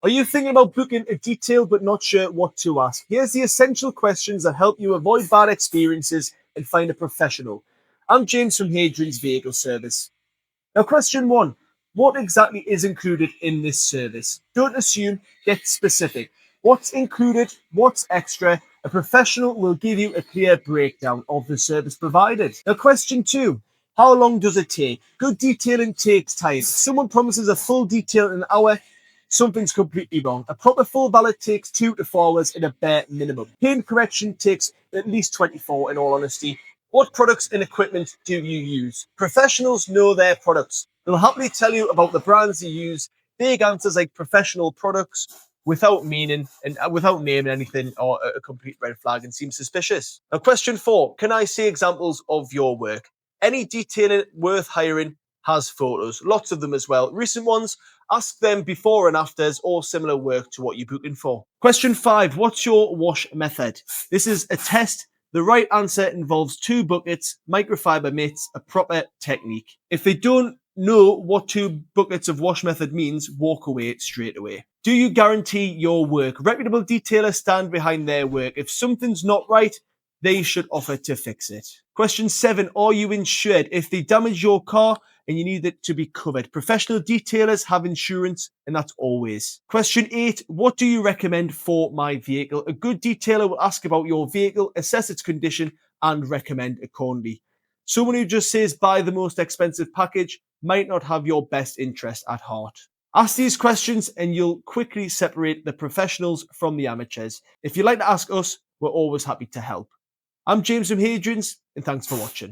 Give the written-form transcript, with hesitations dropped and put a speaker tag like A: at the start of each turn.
A: Are you thinking about booking a detail but not sure what to ask? Here's the essential questions that help you avoid bad experiences and find a professional. I'm James from Hadrian's Vehicle Service. Now, question one, what exactly is included in this service? Don't assume, get specific. What's included? What's extra? A professional will give you a clear breakdown of the service provided. Now, question two, how long does it take? Good detailing takes time. If someone promises a full detail in an hour, something's completely wrong. A proper full valet takes 2 to 4 hours in a bare minimum. Paint correction takes at least 24 in all honesty. What products and equipment do you use? Professionals know their products. They'll happily tell you about the brands they use. Vague answers like professional products without meaning and without naming anything or a complete red flag and seem suspicious. Now, question four, can I see examples of your work? Any detailing worth hiring has photos, lots of them as well. Recent ones, ask them before and afters or similar work to what you're booking for. Question five, what's your wash method? This is a test. The right answer involves 2 buckets, microfiber mitts, a proper technique. If they don't know what 2 buckets of wash method means, walk away straight away. Do you guarantee your work? Reputable detailers stand behind their work. If something's not right, they should offer to fix it. Question 7, are you insured? If they damage your car and you need it to be covered. Professional detailers have insurance, and that's always. Question 8, what do you recommend for my vehicle? A good detailer will ask about your vehicle, assess its condition, and recommend accordingly. Someone who just says buy the most expensive package might not have your best interest at heart. Ask these questions and you'll quickly separate the professionals from the amateurs. If you'd like to ask us, we're always happy to help. I'm James from Hadrian's, and thanks for watching.